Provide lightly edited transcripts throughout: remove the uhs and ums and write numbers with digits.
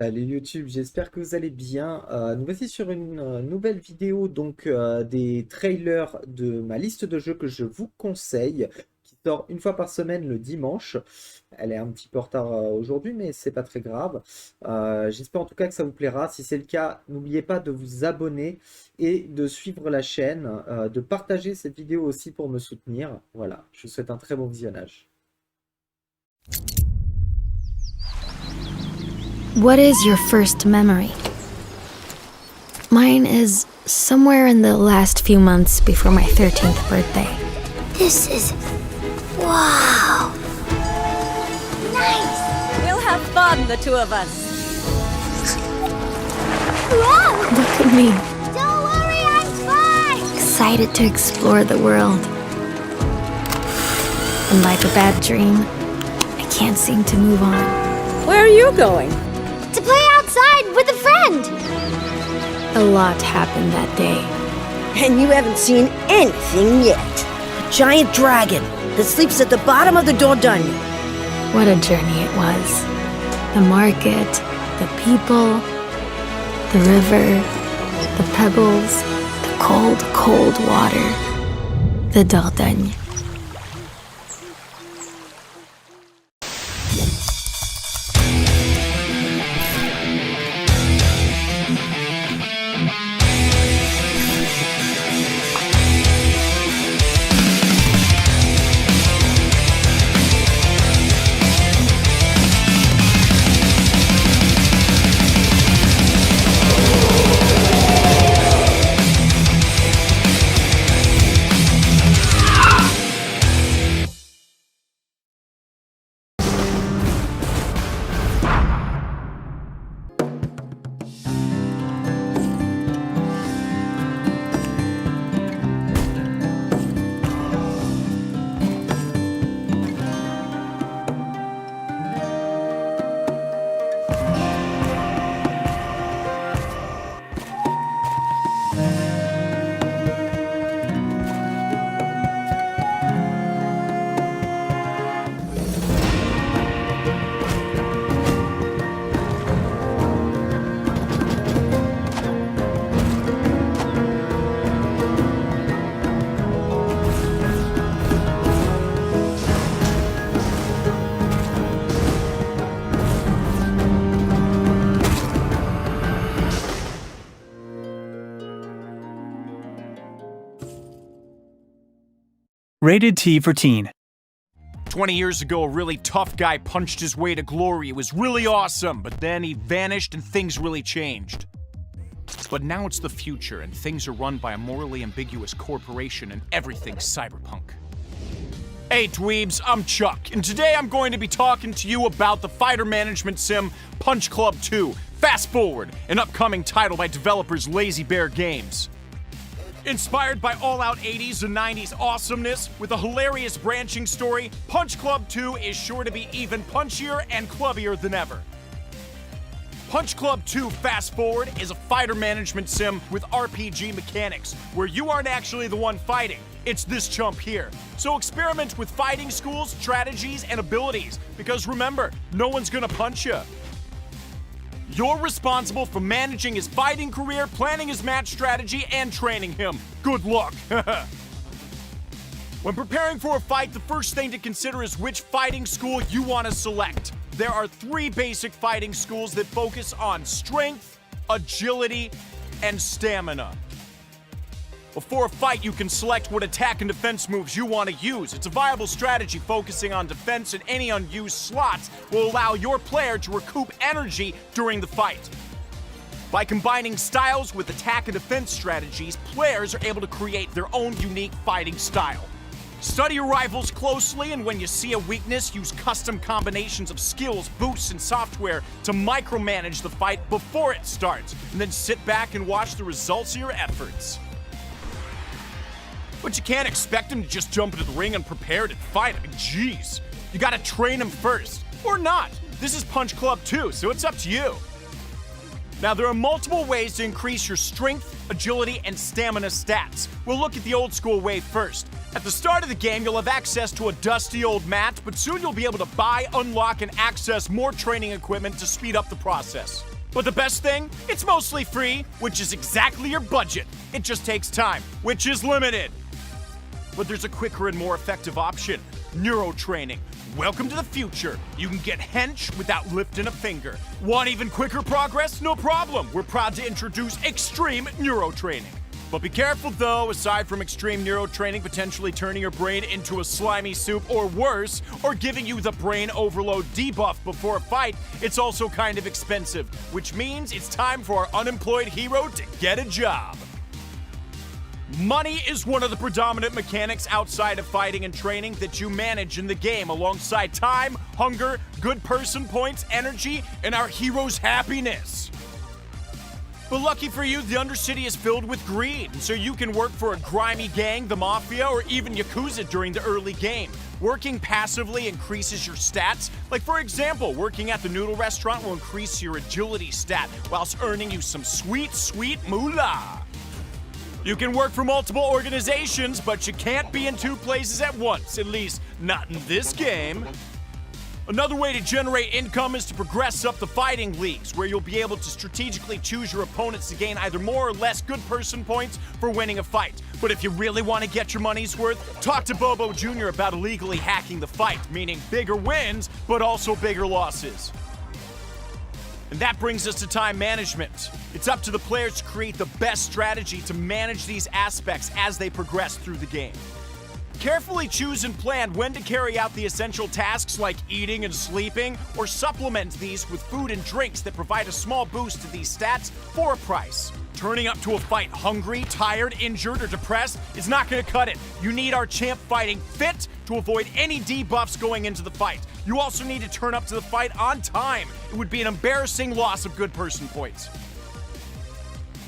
Salut YouTube, j'espère que vous allez bien. Nous voici sur une nouvelle vidéo des trailers de ma liste de jeux que je vous conseille, qui sort une fois par semaine le dimanche. Elle est un petit peu en retard aujourd'hui, mais c'est pas très grave. J'espère en tout cas que ça vous plaira. Si c'est le cas, n'oubliez pas de vous abonner et de suivre la chaîne, de partager cette vidéo aussi pour me soutenir. Voilà, je vous souhaite un très bon visionnage. What is your first memory? Mine is somewhere in the last few months before my 13th birthday. This is... wow! Nice! We'll have fun, the two of us. Whoa! Look at me, Don't worry, I'm fine! excited to explore the world. And like a bad dream, I can't seem to move on. Where are you going? To play outside with a friend! A lot happened that day. And you haven't seen anything yet. A giant dragon that sleeps at the bottom of the Dordogne. What a journey it was. The market, the people, the river, the pebbles, the cold, cold water. The Dordogne. Rated T for teen. 20 years ago, a really tough guy punched his way to glory. It was really awesome, but then he vanished and things really changed. But now it's the future, and things are run by a morally ambiguous corporation, and everything's cyberpunk. Hey dweebs, I'm Chuck, and today I'm going to be talking to you about the fighter management sim Punch Club 2, Fast Forward, an upcoming title by developers Lazy Bear Games. Inspired by all-out 80s and 90s awesomeness, with a hilarious branching story, Punch Club 2 is sure to be even punchier and clubbier than ever. Punch Club 2 Fast Forward is a fighter management sim with RPG mechanics, where you aren't actually the one fighting, it's this chump here. So experiment with fighting schools, strategies, and abilities, because remember, no one's gonna punch you. You're responsible for managing his fighting career, planning his match strategy, and training him. Good luck. When preparing for a fight, the first thing to consider is which fighting school you want to select. There are 3 basic fighting schools that focus on strength, agility, and stamina. Before a fight, you can select what attack and defense moves you want to use. It's a viable strategy focusing on defense, and any unused slots will allow your player to recoup energy during the fight. By combining styles with attack and defense strategies, players are able to create their own unique fighting style. Study your rivals closely, and when you see a weakness, use custom combinations of skills, boosts, and software to micromanage the fight before it starts, and then sit back and watch the results of your efforts. But you can't expect him to just jump into the ring unprepared and fight. I mean, jeez. You gotta train him first. Or not. This is Punch Club 2, so it's up to you. Now, there are multiple ways to increase your strength, agility, and stamina stats. We'll look at the old school way first. At the start of the game, you'll have access to a dusty old mat, but soon you'll be able to buy, unlock, and access more training equipment to speed up the process. But the best thing? It's mostly free, which is exactly your budget. It just takes time, which is limited. But there's a quicker and more effective option: neuro training. Welcome to the future. You can get hench without lifting a finger. Want even quicker progress? No problem. We're proud to introduce extreme neuro training. But be careful though, aside from extreme neuro training potentially turning your brain into a slimy soup or worse, or giving you the brain overload debuff before a fight, it's also kind of expensive, which means it's time for our unemployed hero to get a job. Money is one of the predominant mechanics outside of fighting and training that you manage in the game, alongside time, hunger, good person points, energy, and our hero's happiness. But lucky for you, the Undercity is filled with greed, so you can work for a grimy gang, the Mafia, or even Yakuza during the early game. Working passively increases your stats. Like for example, working at the noodle restaurant will increase your agility stat, whilst earning you some sweet, sweet moolah. You can work for multiple organizations, but you can't be in two places at once, at least not in this game. Another way to generate income is to progress up the fighting leagues, where you'll be able to strategically choose your opponents to gain either more or less good person points for winning a fight. But if you really want to get your money's worth, talk to Bobo Jr. about illegally hacking the fight, meaning bigger wins, but also bigger losses. And that brings us to time management. It's up to the players to create the best strategy to manage these aspects as they progress through the game. Carefully choose and plan when to carry out the essential tasks like eating and sleeping, or supplement these with food and drinks that provide a small boost to these stats for a price. Turning up to a fight hungry, tired, injured, or depressed is not going to cut it. You need our champ fighting fit to avoid any debuffs going into the fight. You also need to turn up to the fight on time. It would be an embarrassing loss of good person points.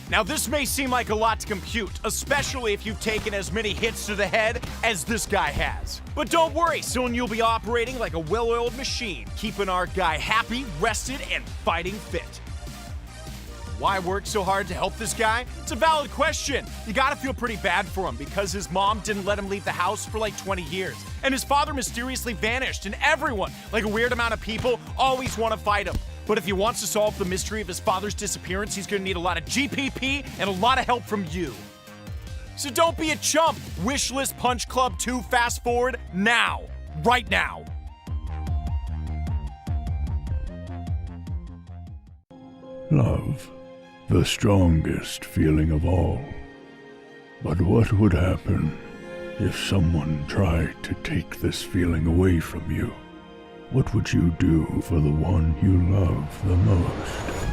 Now, this may seem like a lot to compute, especially if you've taken as many hits to the head as this guy has. But don't worry, soon you'll be operating like a well-oiled machine, keeping our guy happy, rested, and fighting fit. Why work so hard to help this guy? It's a valid question. You gotta feel pretty bad for him because his mom didn't let him leave the house for like 20 years. And his father mysteriously vanished, and everyone, like a weird amount of people, always want to fight him. But if he wants to solve the mystery of his father's disappearance, he's gonna need a lot of GPP and a lot of help from you. So don't be a chump. Wishlist Punch Club 2 fast forward now. Right now. Love, the strongest feeling of all. But what would happen if someone tried to take this feeling away from you? What would you do for the one you love the most?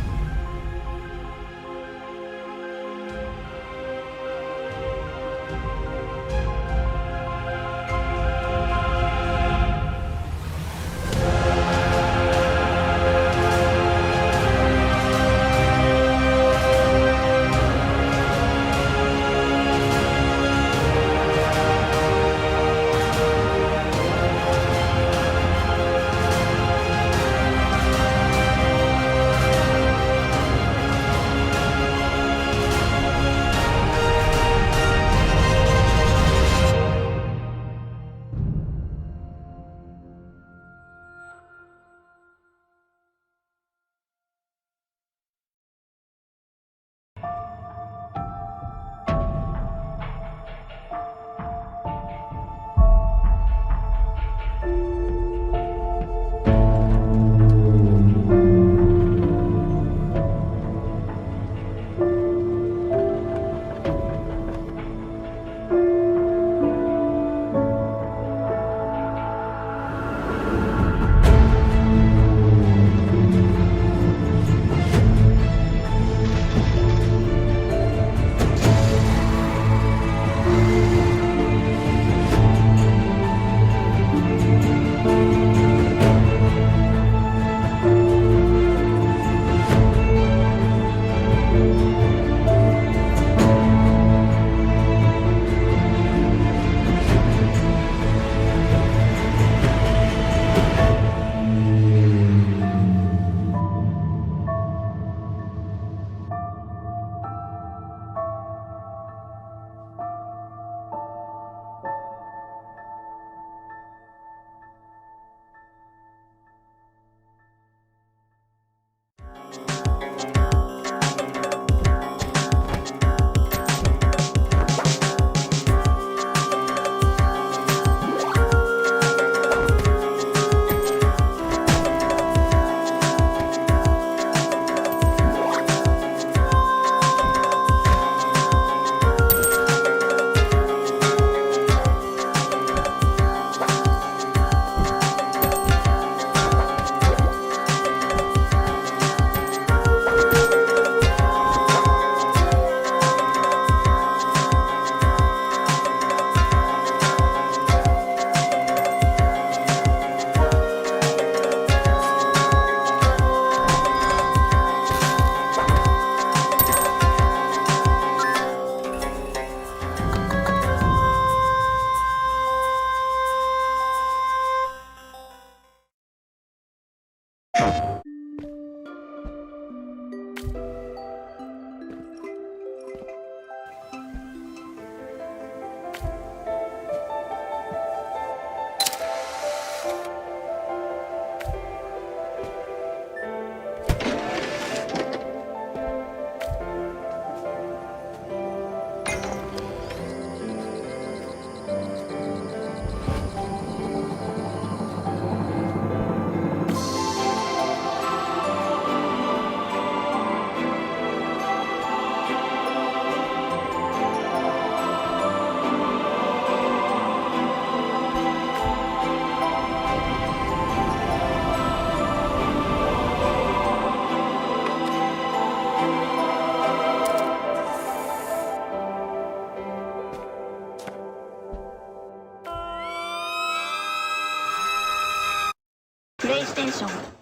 sont.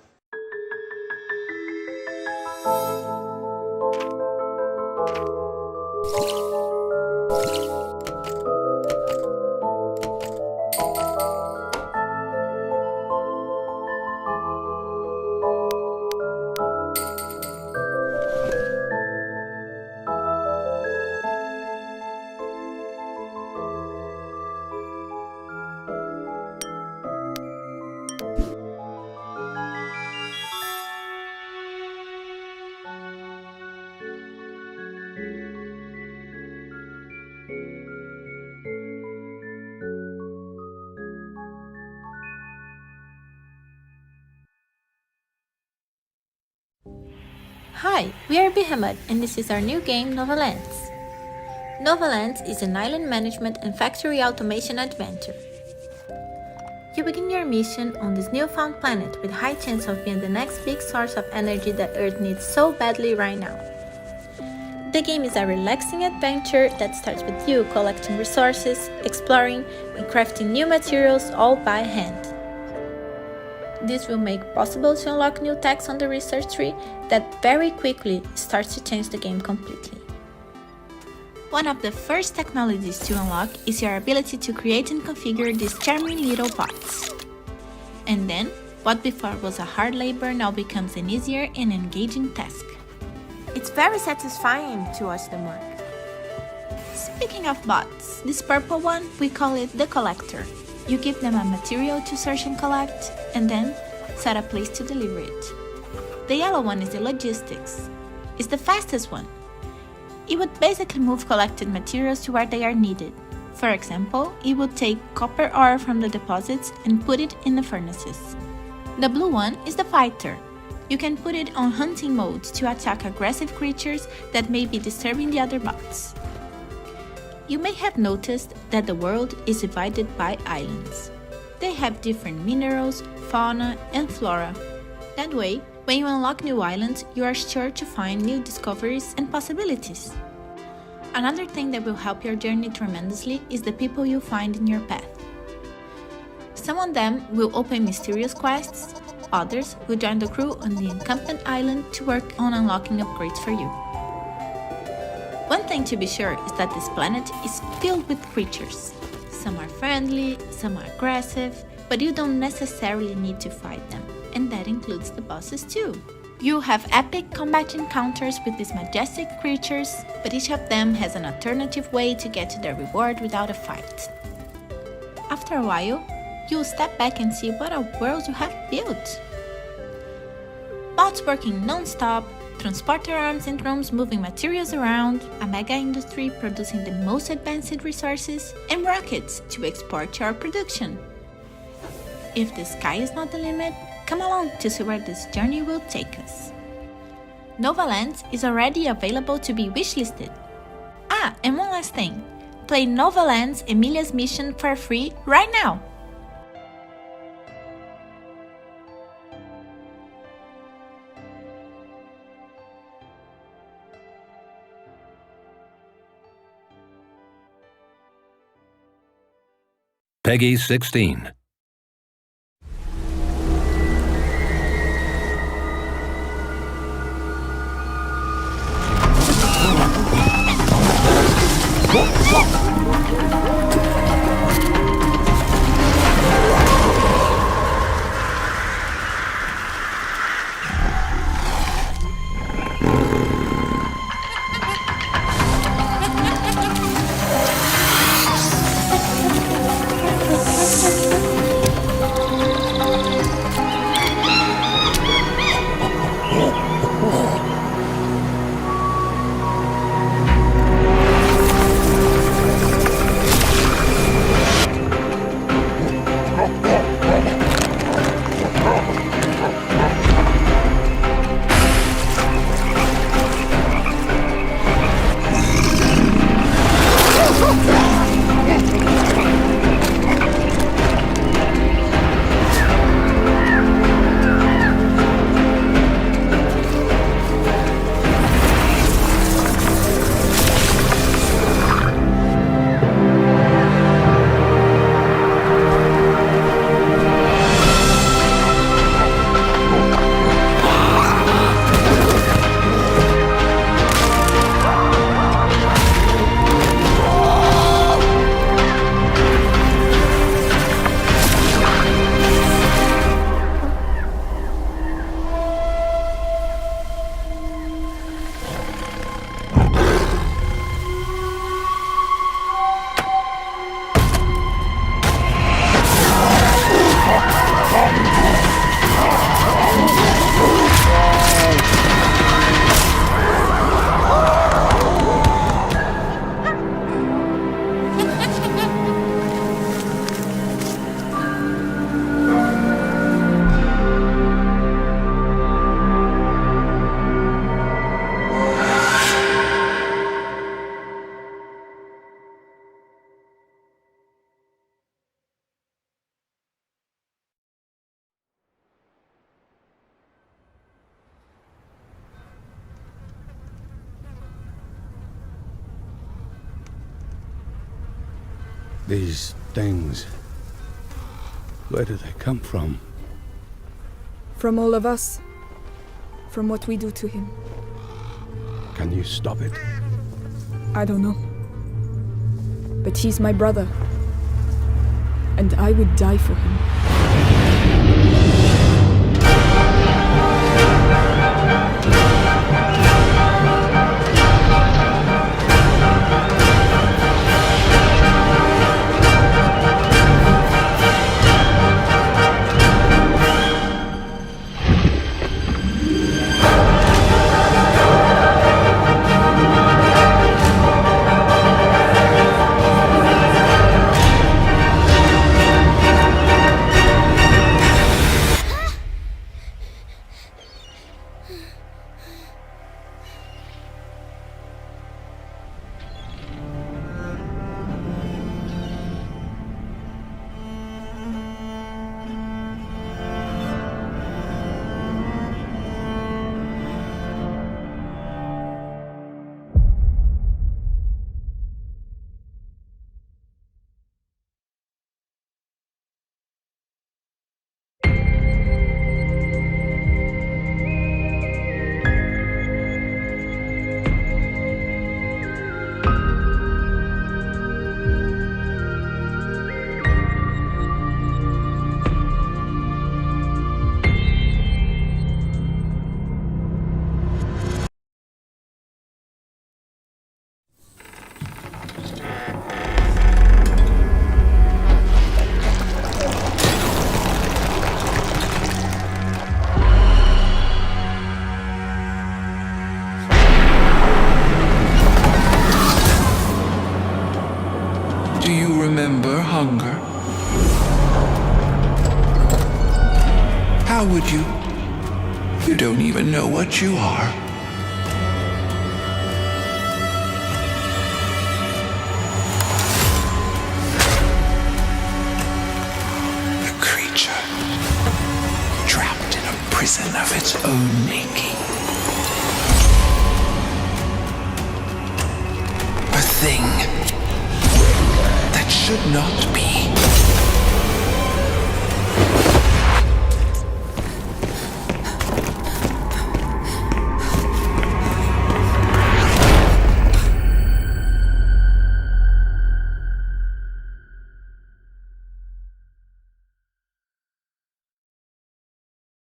Hi, we are Behemoth and this is our new game Novalands. Novalands is an island management and factory automation adventure. You begin your mission on this newfound planet with high chance of being the next big source of energy that Earth needs so badly right now. The game is a relaxing adventure that starts with you collecting resources, exploring, and crafting new materials all by hand. This will make possible to unlock new techs on the research tree that very quickly starts to change the game completely. One of the first technologies to unlock is your ability to create and configure these charming little bots. And then, what before was a hard labor now becomes an easier and engaging task. It's very satisfying to watch them work. Speaking of bots, this purple one, we call it the collector. You give them a material to search and collect, and then set a place to deliver it. The yellow one is the logistics. It's the fastest one. It would basically move collected materials to where they are needed. For example, it would take copper ore from the deposits and put it in the furnaces. The blue one is the fighter. You can put it on hunting mode to attack aggressive creatures that may be disturbing the other bots. You may have noticed that the world is divided by islands. They have different minerals, fauna, and flora. That way, when you unlock new islands, you are sure to find new discoveries and possibilities. Another thing that will help your journey tremendously is the people you find in your path. Some of them will open mysterious quests, others will join the crew on the encampment island to work on unlocking upgrades for you. One thing to be sure is that this planet is filled with creatures. Some are friendly, some are aggressive, but you don't necessarily need to fight them, and that includes the bosses too. You have epic combat encounters with these majestic creatures, but each of them has an alternative way to get to their reward without a fight. After a while, you'll step back and see what a world you have built. Bots working non-stop, transporter arms and drones moving materials around, a mega industry producing the most advanced resources, and rockets to export your production. If the sky is not the limit, come along to see where this journey will take us. Novalands is already available to be wishlisted. Ah, and one last thing. Play Novalands Emilia's Mission for free right now! Peggy 16. These things, where do they come from? From all of us. From what we do to him. Can you stop it? I don't know. But he's my brother. And I would die for him. Do you remember hunger? How would you? You don't even know what you are. A creature trapped in a prison of its own making. A thing that should not be.